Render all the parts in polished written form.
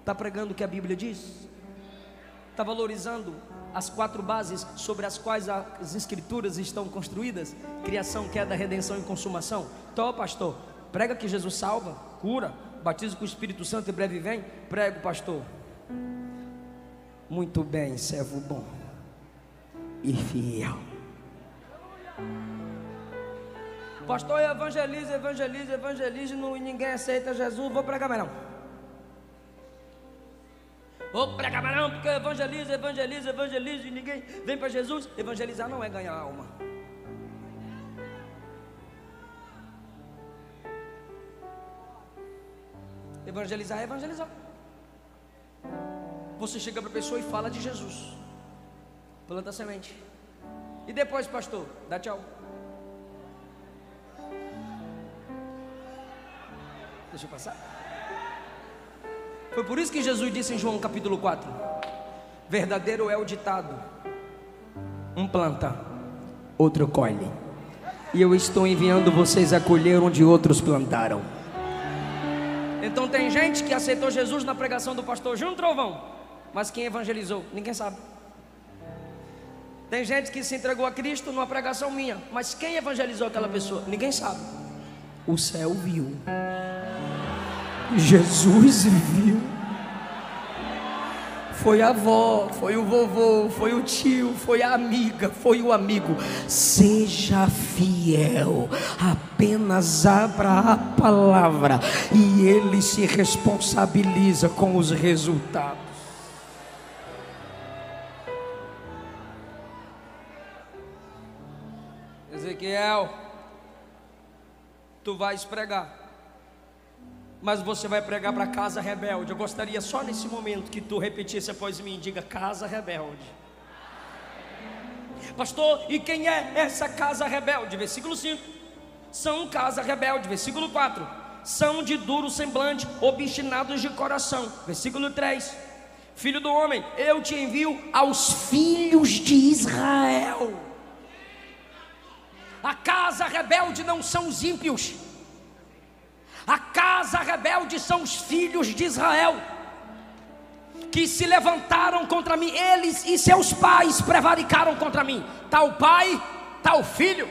Está pregando o que a Bíblia diz? Está valorizando as 4 bases sobre as quais as escrituras estão construídas? Criação, queda, redenção e consumação. Então, pastor, prega que Jesus salva, cura, batiza com o Espírito Santo e breve vem. Prego, pastor. Muito bem, servo bom e fiel. Pastor, evangeliza e ninguém aceita Jesus. Vou pregar mais não. Vou pregar mais não, porque evangeliza e ninguém vem para Jesus. Evangelizar não é ganhar alma. Evangelizar é evangelizar. Você chega para a pessoa e fala de Jesus, planta a semente. E depois, pastor, dá tchau. Deixa eu passar. Foi por isso que Jesus disse em João capítulo 4: verdadeiro é o ditado, um planta, outro colhe, e eu estou enviando vocês a colher onde outros plantaram. Então tem gente que aceitou Jesus na pregação do pastor Júnior Trovão, mas quem evangelizou? Ninguém sabe. Tem gente que se entregou a Cristo numa pregação minha, mas quem evangelizou aquela pessoa? Ninguém sabe. O céu viu, Jesus viu. Foi a avó, foi o vovô, foi o tio, foi a amiga, foi o amigo. Seja fiel, apenas abra a palavra e ele se responsabiliza com os resultados. Ezequiel, tu vais pregar, mas você vai pregar para casa rebelde. Eu gostaria só nesse momento que tu repetisse após mim. Diga: casa rebelde. Pastor, e quem é essa casa rebelde? Versículo 5. São casa rebelde. Versículo 4. São de duro semblante, obstinados de coração. Versículo 3. Filho do homem, eu te envio aos filhos de Israel. A casa rebelde não são os ímpios. A casa rebelde são os filhos de Israel, que se levantaram contra mim. Eles e seus pais prevaricaram contra mim. Tal pai, tal filho.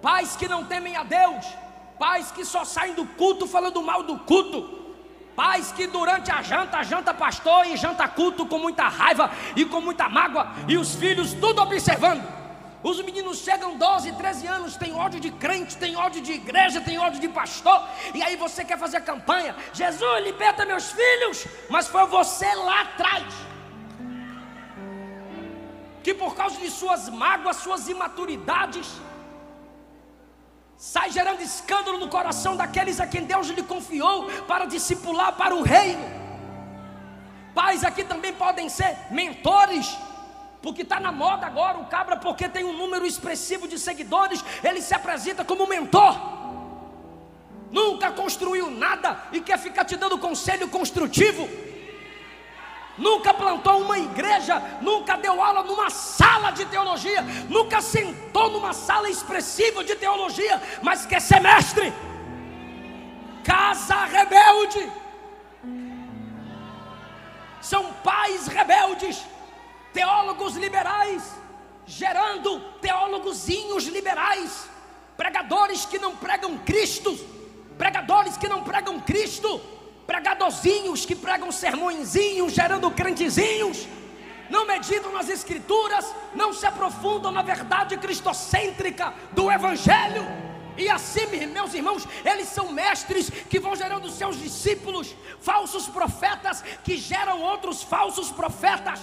Pais que não temem a Deus. Pais que só saem do culto falando mal do culto. Pais que durante a janta pastor e janta culto com muita raiva e com muita mágoa. E os filhos tudo observando. Os meninos chegam 12, 13 anos, tem ódio de crente, tem ódio de igreja, tem ódio de pastor. E aí você quer fazer campanha: Jesus, liberta meus filhos. Mas foi você lá atrás que por causa de suas mágoas, suas imaturidades, sai gerando escândalo no coração daqueles a quem Deus lhe confiou para discipular para o reino. Pais aqui também podem ser mentores, porque está na moda agora o cabra, porque tem um número expressivo de seguidores, ele se apresenta como mentor. Nunca construiu nada e quer ficar te dando conselho construtivo. Nunca plantou uma igreja, nunca deu aula numa sala de teologia, nunca sentou numa sala expressiva de teologia, mas quer ser mestre. Casa rebelde. São pais rebeldes, teólogos liberais, gerando teólogozinhos liberais, pregadores que não pregam Cristo, pregadores que não pregam Cristo, pregadorzinhos que pregam sermõezinhos, gerando crentezinhos, não meditam nas escrituras, não se aprofundam na verdade cristocêntrica do evangelho. E assim, meus irmãos, eles são mestres que vão gerando seus discípulos, falsos profetas que geram outros falsos profetas.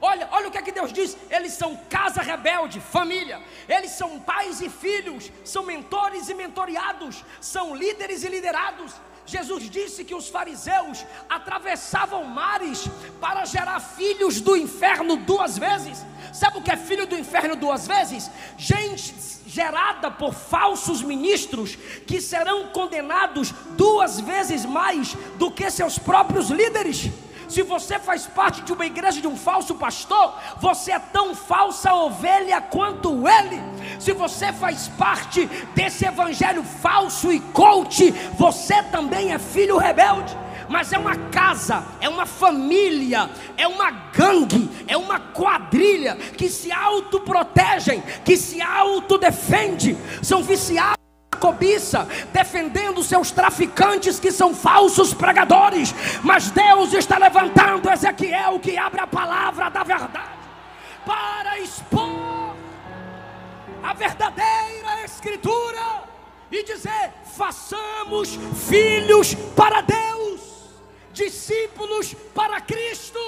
Olha o que é que Deus diz: eles são casa rebelde, família. Eles são pais e filhos, são mentores e mentoriados, são líderes e liderados. Jesus disse que os fariseus atravessavam mares para gerar filhos do inferno 2 vezes. Sabe o que é filho do inferno 2 vezes? Gente gerada por falsos ministros que serão condenados 2 vezes mais do que seus próprios líderes. Se você faz parte de uma igreja de um falso pastor, você é tão falsa ovelha quanto ele. Se você faz parte desse evangelho falso e coach, você também é filho rebelde. mas é uma casa, é uma família, é uma gangue, é uma quadrilha que se autoprotegem, que se autodefende, são viciados na cobiça, defendendo seus traficantes que são falsos pregadores. Mas Deus está levantando Ezequiel, que abre a palavra da verdade para expor a verdadeira escritura e dizer: façamos filhos para Deus, discípulos para Cristo.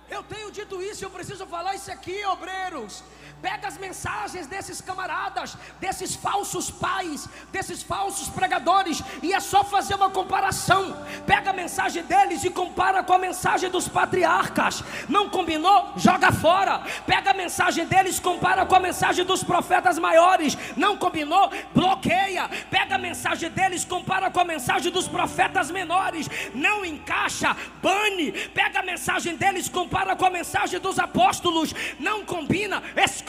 Eu tenho dito isso, eu preciso falar isso aqui, obreiros. Pega as mensagens desses camaradas, desses falsos pais, desses falsos pregadores, e é só fazer uma comparação. Pega a mensagem deles e compara com a mensagem dos patriarcas. Não combinou? Joga fora. Pega a mensagem deles, compara com a mensagem dos profetas maiores. Não combinou? Bloqueia. Pega a mensagem deles, compara com a mensagem dos profetas menores. Não encaixa, bane. Pega a mensagem deles, compara com a mensagem dos apóstolos. Não combina, exclui.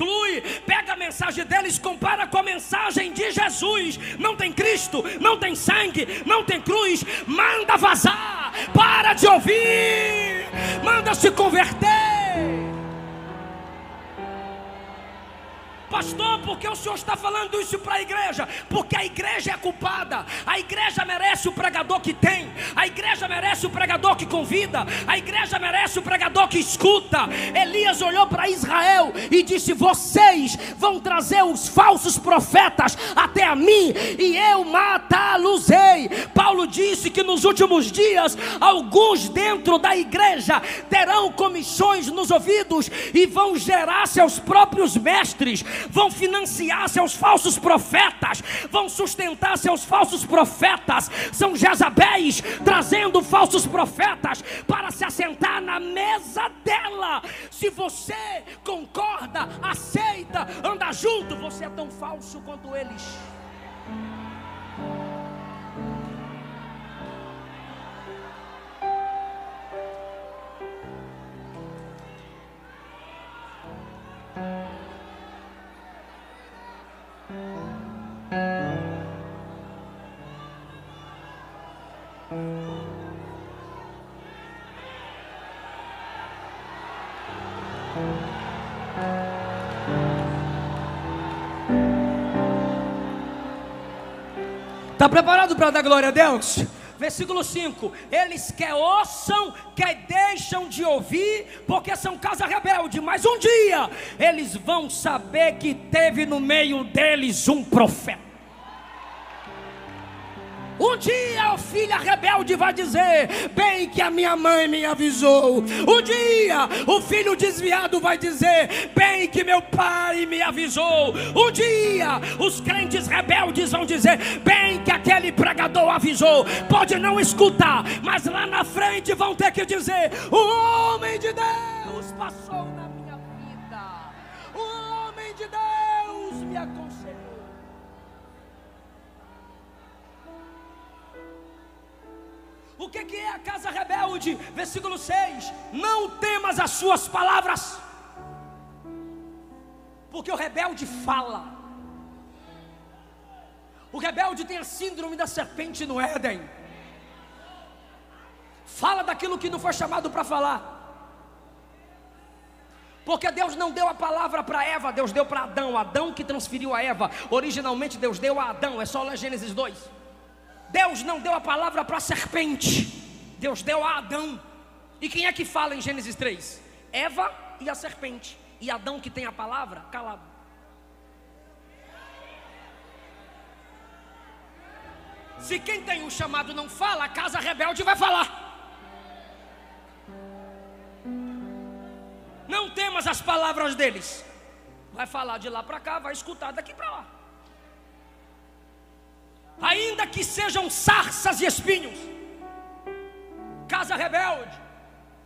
Pega a mensagem deles, compara com a mensagem de Jesus. Não tem Cristo, não tem sangue, não tem cruz. Manda vazar, para de ouvir, manda se converter. Pastor, por que o senhor está falando isso para a igreja? Porque a igreja é culpada. A igreja merece o pregador que tem. A igreja merece o pregador que convida. A igreja merece o pregador que escuta. Elias olhou para Israel e disse: vocês vão trazer os falsos profetas até a mim, e eu matá-los-ei. Paulo disse que nos últimos dias alguns dentro da igreja terão comissões nos ouvidos e vão gerar seus próprios mestres, vão financiar seus falsos profetas, vão sustentar seus falsos profetas. São Jezabéis trazendo falsos profetas para se assentar na mesa dela. Se você concorda, aceita, anda junto, você é tão falso quanto eles. Está preparado para dar glória a Deus? Versículo 5: eles quer ouçam, quer deixam de ouvir, porque são casa rebelde. Mas um dia eles vão saber que teve no meio deles um profeta. Um dia a filha rebelde vai dizer: bem que a minha mãe me avisou. Um dia o filho desviado vai dizer: bem que meu pai me avisou. Um dia os crentes rebeldes vão dizer: bem que aquele pregador avisou. Pode não escutar, mas lá na frente vão ter que dizer: o homem de Deus passou na minha vida, o homem de Deus me aconselhou. O que é a casa rebelde? Versículo 6: não temas as suas palavras, porque o rebelde fala. O rebelde tem a síndrome da serpente no Éden. Fala daquilo que não foi chamado para falar. Porque Deus não deu a palavra para Eva, Deus deu para Adão. Adão que transferiu a Eva. Originalmente Deus deu a Adão. É só ler Gênesis 2. Deus não deu a palavra para a serpente, Deus deu a Adão. E quem é que fala em Gênesis 3? Eva e a serpente. E Adão, que tem a palavra, calado. Se quem tem o chamado não fala, a casa rebelde vai falar. Não temas as palavras deles. Vai falar de lá para cá, vai escutar daqui para lá. Ainda que sejam sarças e espinhos. Casa rebelde,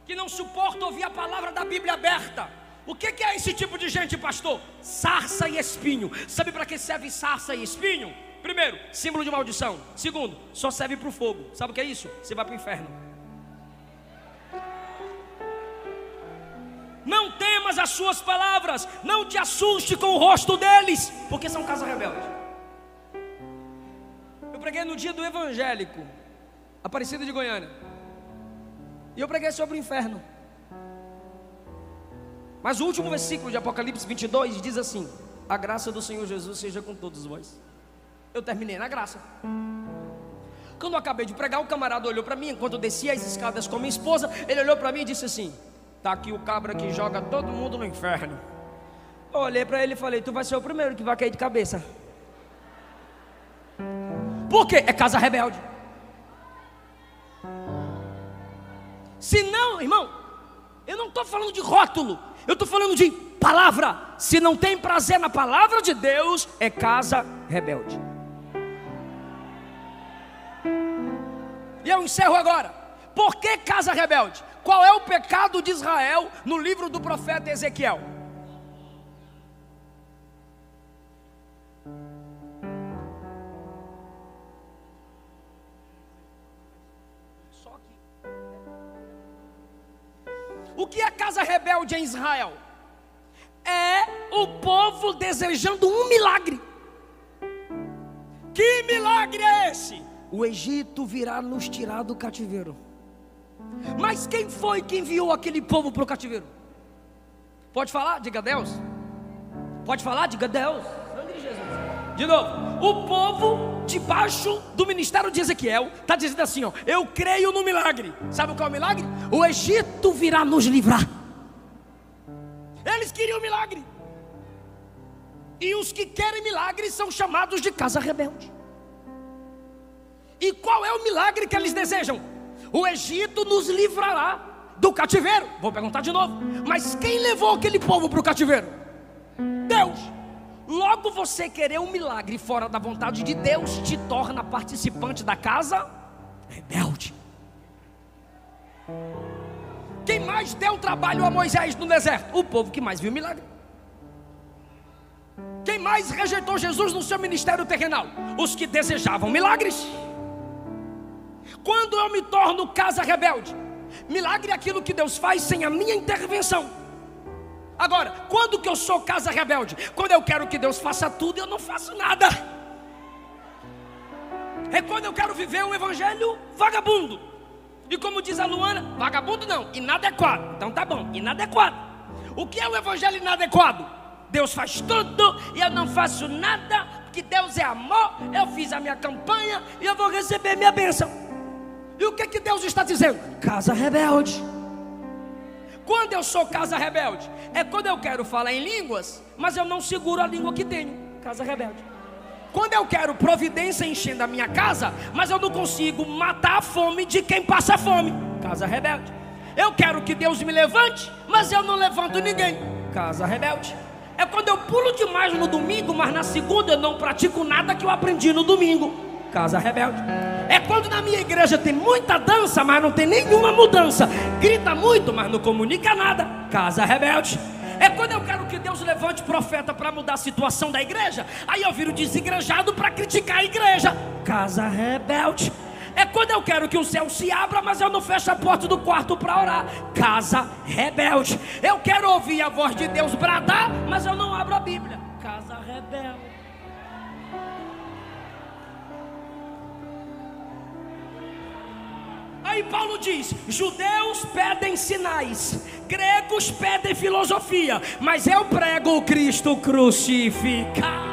que não suporta ouvir a palavra da Bíblia aberta. O que é esse tipo de gente, pastor? Sarça e espinho. Sabe para que serve sarça e espinho? Primeiro, símbolo de maldição. Segundo, só serve para o fogo. Sabe o que é isso? Você vai para o inferno. Não temas as suas palavras, não te assuste com o rosto deles, porque são casa rebelde. Eu preguei no dia do evangélico, Aparecida de Goiânia, e eu preguei sobre o inferno. Mas o último versículo de Apocalipse 22 diz assim: a graça do Senhor Jesus seja com todos vós. Eu terminei na graça. Quando eu acabei de pregar, o camarada olhou para mim, enquanto eu descia as escadas com minha esposa, ele olhou para mim e disse assim: tá aqui o cabra que joga todo mundo no inferno. Eu olhei para ele e falei: tu vai ser o primeiro que vai cair de cabeça. Por quê? É casa rebelde. Se não, irmão, eu não estou falando de rótulo, eu estou falando de palavra. Se não tem prazer na palavra de Deus, é casa rebelde. E eu encerro agora. Por que casa rebelde? Qual é o pecado de Israel no livro do profeta Ezequiel? Só aqui. O que é casa rebelde em Israel? É o povo desejando um milagre. Que milagre é esse? O Egito virá nos tirar do cativeiro. Mas quem foi que enviou aquele povo para o cativeiro? Pode falar? Diga Deus. Pode falar? Diga Deus. Sangue de Jesus. De novo, o povo debaixo do ministério de Ezequiel está dizendo assim, ó: eu creio no milagre. Sabe qual é o milagre? O Egito virá nos livrar. Eles queriam milagre. E os que querem milagre são chamados de casa rebelde. E qual é o milagre que eles desejam? O Egito nos livrará do cativeiro. Vou perguntar de novo. Mas quem levou aquele povo para o cativeiro? Deus. Logo, você querer um milagre fora da vontade de Deus te torna participante da casa rebelde. Quem mais deu trabalho a Moisés no deserto? O povo que mais viu milagre. Quem mais rejeitou Jesus no seu ministério terrenal? Os que desejavam milagres. Quando eu me torno casa rebelde, milagre é aquilo que Deus faz sem a minha intervenção. Agora, quando que eu sou casa rebelde? Quando eu quero que Deus faça tudo e eu não faço nada. É quando eu quero viver um evangelho vagabundo. E como diz a Luana, vagabundo não, inadequado. Então tá bom, inadequado. O que é o evangelho inadequado? Deus faz tudo e eu não faço nada, porque Deus é amor. Eu fiz a minha campanha e eu vou receber minha bênção. E o que Deus está dizendo? Casa rebelde. Quando eu sou casa rebelde, é quando eu quero falar em línguas, mas eu não seguro a língua que tenho. Casa rebelde. Quando eu quero providência enchendo a minha casa, mas eu não consigo matar a fome de quem passa fome. Casa rebelde. Eu quero que Deus me levante, mas eu não levanto ninguém. Casa rebelde. É quando eu pulo demais no domingo, mas na segunda eu não pratico nada que eu aprendi no domingo. Casa rebelde. É quando na minha igreja tem muita dança, mas não tem nenhuma mudança. Grita muito, mas não comunica nada. Casa rebelde. É quando eu quero que Deus levante profeta para mudar a situação da igreja, aí eu viro desigrejado para criticar a igreja. Casa rebelde. É quando eu quero que o céu se abra, mas eu não fecho a porta do quarto para orar. Casa rebelde. Eu quero ouvir a voz de Deus bradar, mas eu não abro a Bíblia. Casa rebelde. Aí Paulo diz: judeus pedem sinais, gregos pedem filosofia, mas eu prego o Cristo crucificado.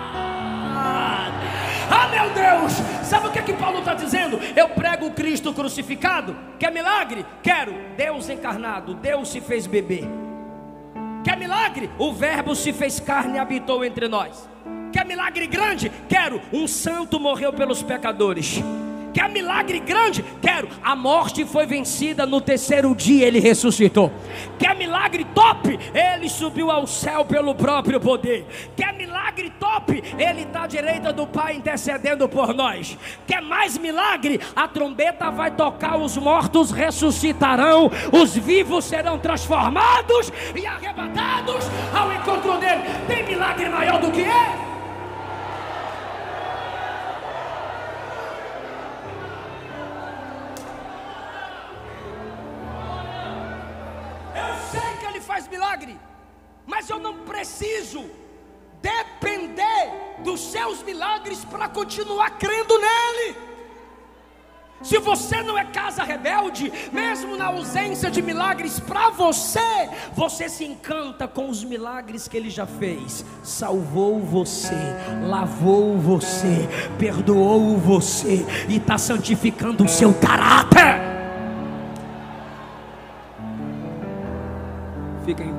Ah, meu Deus! Sabe o que Paulo está dizendo? Eu prego o Cristo crucificado. Quer milagre? Quero. Deus encarnado, Deus se fez bebê. Quer milagre? O verbo se fez carne e habitou entre nós. Quer milagre grande? Quero. Um santo morreu pelos pecadores. Quer milagre grande? Quero. A morte foi vencida, no terceiro dia ele ressuscitou. Quer milagre top? Ele subiu ao céu pelo próprio poder. Quer milagre top? Ele está à direita do Pai intercedendo por nós. Quer mais milagre? A trombeta vai tocar, os mortos ressuscitarão, os vivos serão transformados e arrebatados ao encontro dele. Tem milagre maior do que esse? milagre, mas eu não preciso depender dos seus milagres para continuar crendo nele. Se você não é casa rebelde, mesmo na ausência de milagres para você, você se encanta com os milagres que ele já fez. Salvou você, lavou você, perdoou você e está santificando o seu caráter. Fica em